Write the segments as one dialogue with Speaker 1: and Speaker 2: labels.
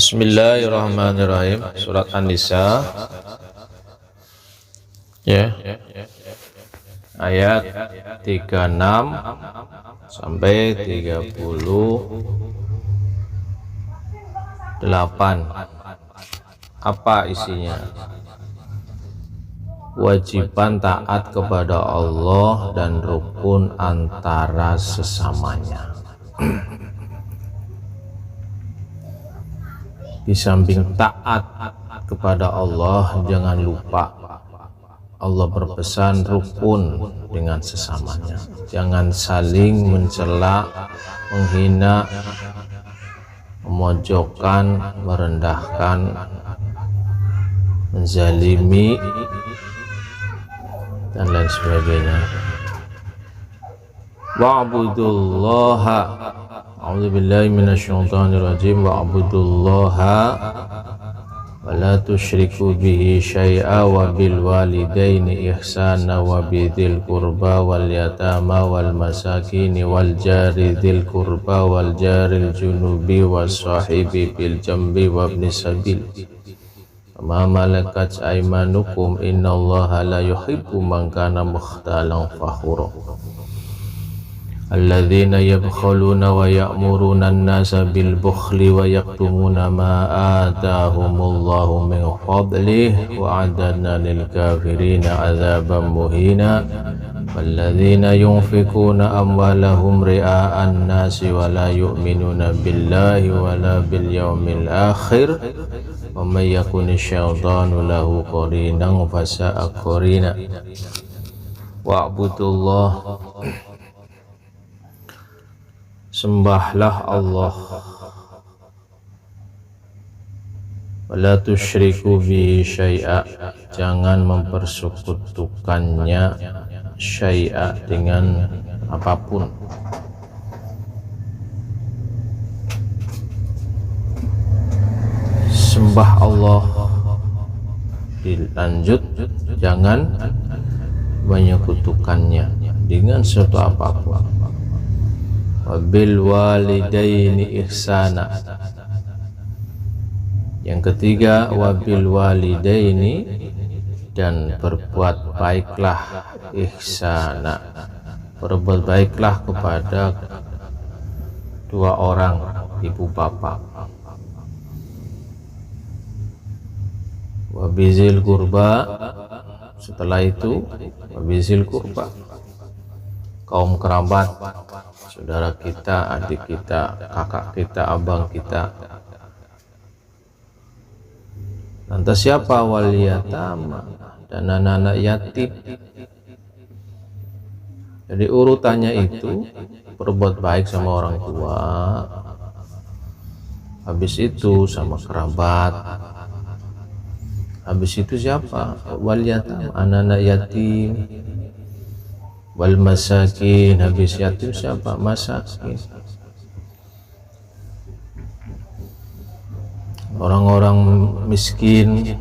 Speaker 1: Bismillahirrahmanirrahim. Surat An-Nisa ya. Ayat 36 sampai 38. Apa isinya? Kewajiban taat kepada Allah dan rukun antara sesamanya. Di samping taat kepada Allah, jangan lupa Allah berpesan rukun dengan sesamanya. Jangan saling mencela, menghina, memojokkan, merendahkan, menzalimi, dan lain sebagainya. Wa'budullaha, a'udzubillahi minasyaitonirrajim, wa'budullaha wa la tusyriku bihi syai'a wa bil walidaini ihsana wa bidzil qurba wal yatama wal masakin wal jari dzil qurba wal jaril junubi was sahibi bil jambi wa ibnis sabil ma malakat aymanukum innallaha la yuhibbu man kana mukhtalan fakhura. Alladzina yabkhuluna wa ya'muruna an-nasa bil bukhli wa yaktumuna ma atahumullahu min fadlihi wa a'adna lil kafirina 'adzaban muhina. Walladzina yunfikuna amwalahum ria'an nasi wa la yu'minuna billahi wa la bil yawmil akhir wa may yakuni syaitanu lahu qarinan fasa'a qarina. Wa'budullah, sembahlah Allah, wala tusyriku bihi syai'a, jangan mempersekutukannya syai'a dengan apapun. Sembah Allah, dilanjut jangan menyekutukannya dengan sesuatu apapun. Wabil walidaini ihsana, yang ketiga wabil walidaini, dan berbuat baiklah ihsana, berbuat baiklah kepada dua orang ibu bapak. Wabizil kurba, setelah itu wabizil kurba, kaum kerabat, saudara kita, adik kita, kakak kita, abang kita. Lantas siapa? Wal yatama, dan anak-anak yatim. Jadi urutannya itu berbuat baik sama orang tua, habis itu sama kerabat, habis itu siapa? Wal yatama, anak-anak yatim. Wal masakin, habis yatim siapa? Masakin, orang-orang miskin.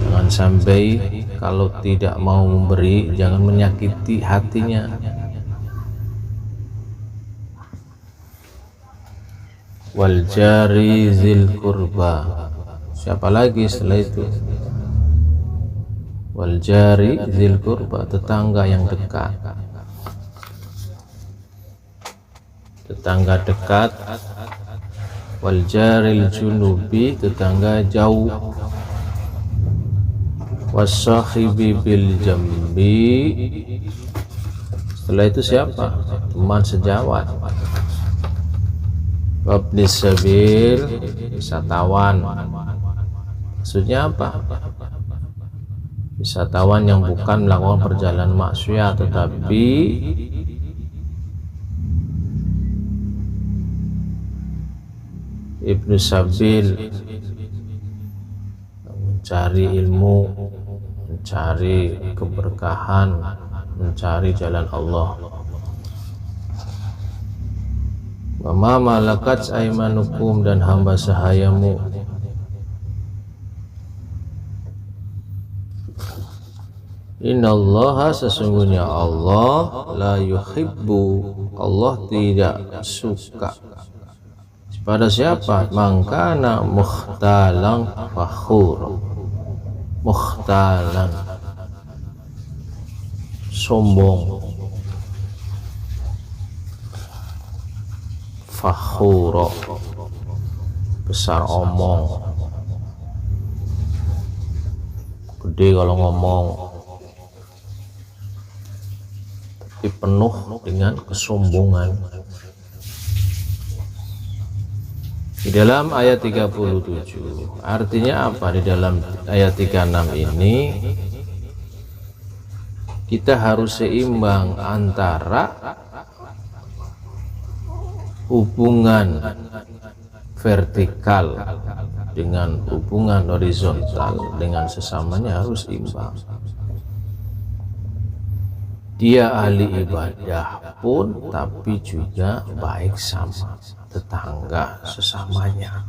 Speaker 1: Jangan sampai kalau tidak mau memberi, jangan menyakiti hatinya. Wal jari zil kurba, siapa lagi setelah itu? Wal jari zil kurba, tetangga yang dekat, tetangga dekat. Wal jaril junubi, tetangga jauh. Was sahibi bil jambi, setelah itu siapa? Teman sejawat. Wabnis sabil, wisatawan. Maksudnya apa? Wisatawan yang bukan melakukan perjalanan maksiat, tetapi ibnu sabil, mencari ilmu, mencari keberkahan, mencari jalan Allah. Wa ma malakat aymanukum, dan hamba sahayamu. Innallaha, sesungguhnya Allah, la yuhibbu, Allah tidak suka. Pada siapa? Mangkana mukhtalan fakhur. Mukhtalan, sombong, fakhuro, besar omong, gede kalau ngomong, tapi penuh dengan kesombongan. Di dalam ayat 37, artinya apa? Di dalam ayat 36 ini kita harus seimbang antara hubungan vertikal dengan hubungan horizontal dengan sesamanya, harus imbang. Dia ahli ibadah pun tapi juga baik sama tetangga sesamanya.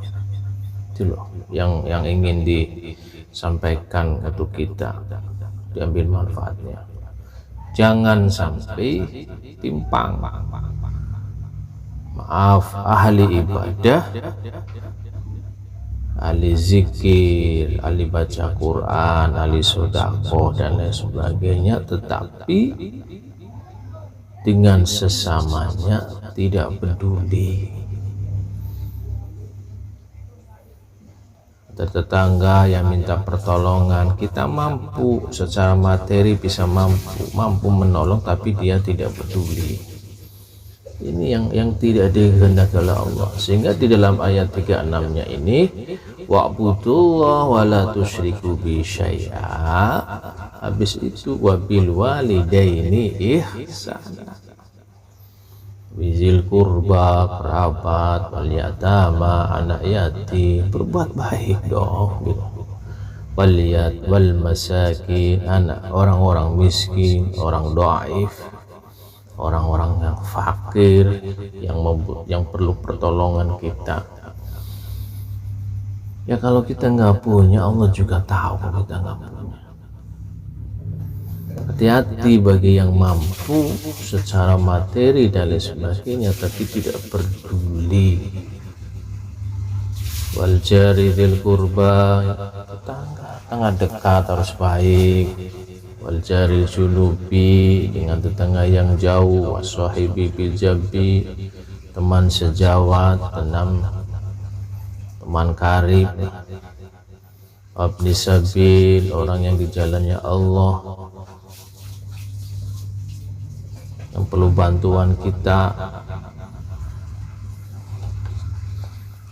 Speaker 1: Itu loh yang ingin disampaikan untuk kita, diambil manfaatnya. Jangan sampai timpang. Maaf, ahli ibadah, ahli zikir, ahli baca Quran, ahli sedekah dan lain sebagainya, tetapi dengan sesamanya tidak peduli. Tetangga yang minta pertolongan, kita mampu secara materi, bisa mampu menolong, tapi dia tidak peduli. Ini yang tidak dikehendaki oleh Allah. Sehingga di dalam ayat 36-nya ini, wa'budullah wa la tusyriku bi syai'a. Habis itu wabil walidaini ihsana. Bizil kurba, kerabat, wal yatama, anak yatim, berbuat baik dong gitu. Wal masakin, anak orang-orang miskin, orang dhaif, orang-orang yang fakir, yang perlu pertolongan kita. Ya kalau kita nggak punya, Allah juga tahu kalau kita nggak punya. Hati-hati bagi yang mampu secara materi dan lain sebagainya, tapi tidak peduli. Wal jari dzil qurba, tetangga dekat harus baik. Wal jari junubi, dengan tetangga yang jauh. Washahibi bil jambi, teman sejawat, teman karib. Abni sabil, orang yang di jalannya Allah, yang perlu bantuan kita.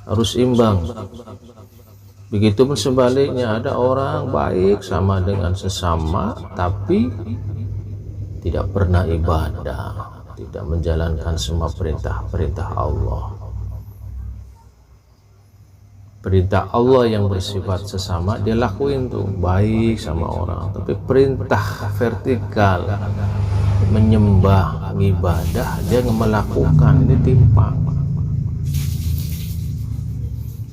Speaker 1: Harus imbang. Begitupun sebaliknya, ada orang baik sama dengan sesama tapi tidak pernah ibadah, tidak menjalankan semua perintah-perintah Allah. Perintah Allah yang bersifat sesama dia lakuin tuh, baik sama orang, tapi perintah vertikal menyembah, ibadah, dia melakukan, ini timpang.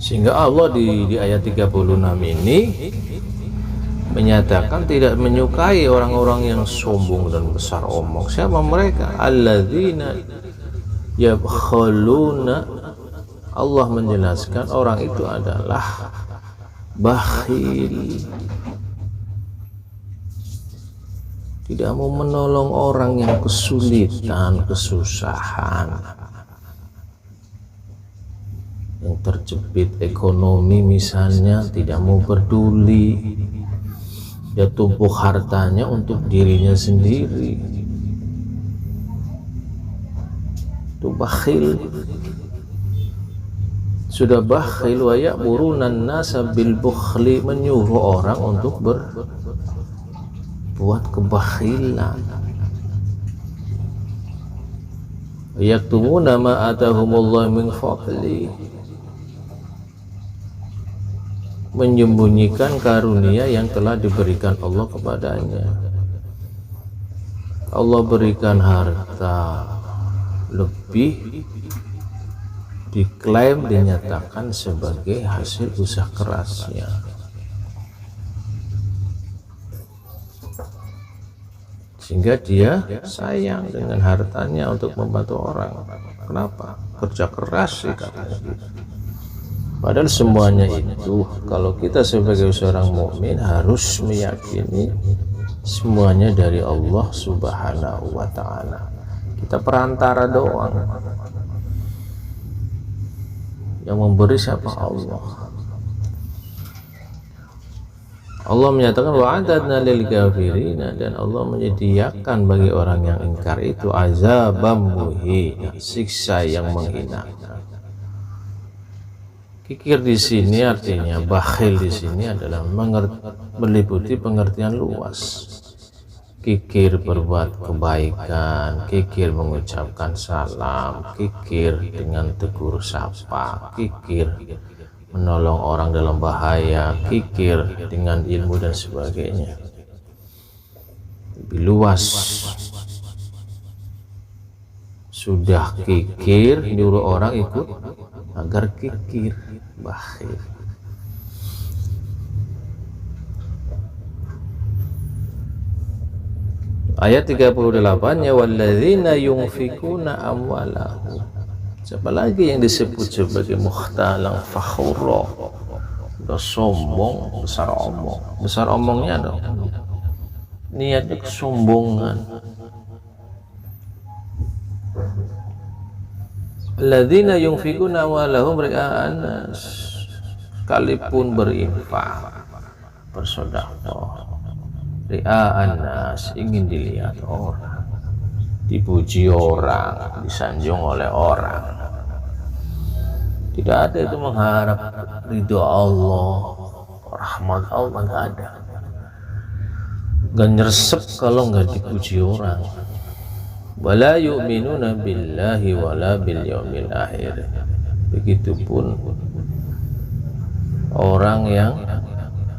Speaker 1: Sehingga Allah di ayat 36 ini menyatakan tidak menyukai orang-orang yang sombong dan besar omong. Siapa mereka? Alladzina yabkhaluna. Allah menjelaskan orang itu adalah bakhil, tidak mau menolong orang yang kesulitan, kesusahan, yang terjepit ekonomi misalnya, tidak mau peduli, dia tumpuk hartanya untuk dirinya sendiri. Itu bakhil. Sudah bakhil, wa ya'murunan nasa bil bukhli, menyuruh orang untuk berbuat kebakhilan. Yaktumuna ma atahumullah min fadli, menyembunyikan karunia yang telah diberikan Allah kepadanya. Allah berikan harta lebih, diklaim, dinyatakan sebagai hasil usaha kerasnya. Sehingga dia sayang dengan hartanya untuk membantu orang. Kenapa? kerja keras sih katanya gitu. Padahal semuanya itu kalau kita sebagai seorang mukmin harus meyakini semuanya dari Allah Subhanahu wa Ta'ala. Kita perantara doang, yang memberi siapa? Allah. Allah menyatakan wa'adadna lil kafirina, dan Allah menyediakan bagi orang yang ingkar itu azabam muhina, siksa yang menghinakan. Kikir di sini artinya, bakhil di sini adalah meliputi pengertian luas. Kikir berbuat kebaikan, kikir mengucapkan salam, kikir dengan tegur sapa, kikir menolong orang dalam bahaya, kikir dengan ilmu dan sebagainya. Lebih luas. Sudah kikir, nyuruh orang ikut agar kikir, bakhil. Ayat 38, ya walladzina yunfikuna amwalahum. Siapa lagi yang disebut sebagai mukhtalang fakhura? Udah sombong, besar omong. Besar omongnya dong, niatnya kesombongan. Alladzina yunfikuna amwalahum ria'an nas, sekalipun berinfak, bersedekah, ria'an nas, ingin dilihat orang, dipuji orang, disanjung oleh orang. Tidak ada itu mengharap ridho Allah, rahmat Allah, nggak ada. Nggak nyeresep kalau nggak dipuji orang. Wala yu'minuna billahi wala bil yaumil akhir. Begitupun orang yang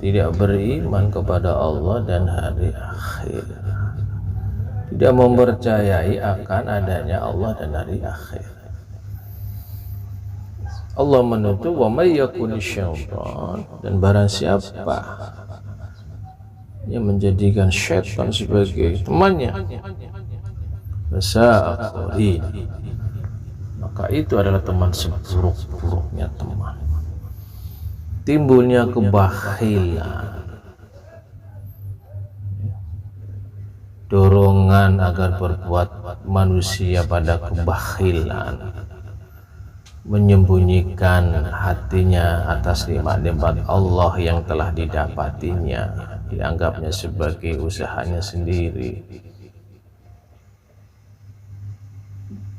Speaker 1: tidak beriman kepada Allah dan hari akhir, tidak mempercayai akan adanya Allah dan hari akhir. Allah menutup wa may yakuni syaitan, dan barang siapa yang menjadikan syaitan sebagai temannya, maka itu adalah teman seburuk-buruknya teman. Timbulnya kebakhilan, dorongan agar berbuat manusia pada kebakhilan, menyembunyikan hatinya atas nikmat-nikmat Allah yang telah didapatinya, dianggapnya sebagai usahanya sendiri.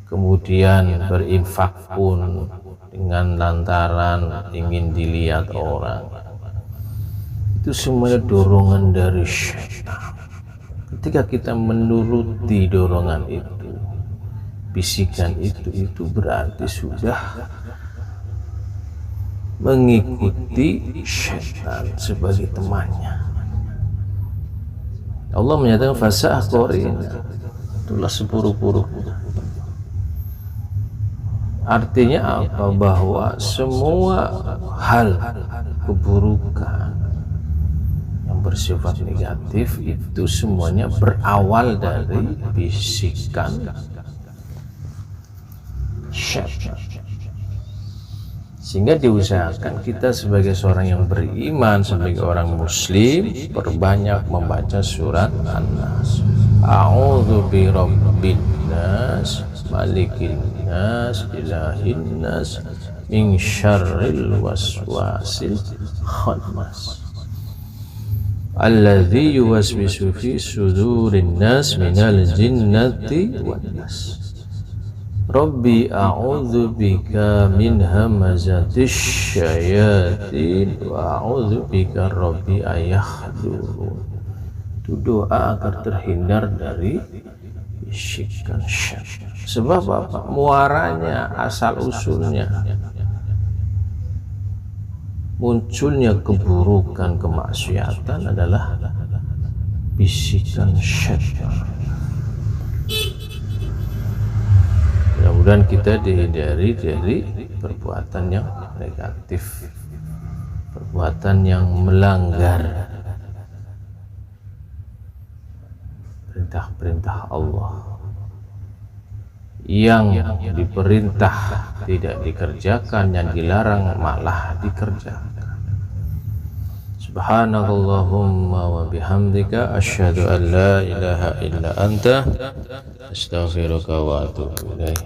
Speaker 1: Kemudian berinfak pun dengan lantaran ingin dilihat orang. Itu semuanya dorongan dari syaitan. Ketika kita menuruti dorongan itu, bisikan itu berarti sudah mengikuti syaitan sebagai temannya. Allah menyatakan fasa'ah qarin, itulah seburuk-buruk. Artinya apa? Bahwa semua hal keburukan yang bersifat negatif itu semuanya berawal dari bisikan syaitan. Sehingga diusahakan kita sebagai seorang yang beriman, sebagai orang muslim, perbanyak membaca surat An-Nas. A'udzu birabbin nas, malikin nas, ilahin nas, min syarril waswasil khannas, alladzi yuwaswisu fi sudurin nas minal jinnati wan nas. Rabbi a'udzu bika min hamazatis syayatin wa a'udzu bika rabbi ayahdurun. Itu doa agar terhindar dari bisikan syaitan. Sebab apa? Muaranya, asal usulnya, munculnya keburukan, kemaksiatan adalah bisikan syaitan. Mudah-mudahan kita dihindari dari perbuatan yang negatif, perbuatan yang melanggar perintah-perintah Allah, yang diperintah tidak dikerjakan, yang dilarang malah dikerjakan. Subhanakallahumma wa bihamdika asyhadu an la ilaha illa anta astaghfiruka wa atubu ilaik.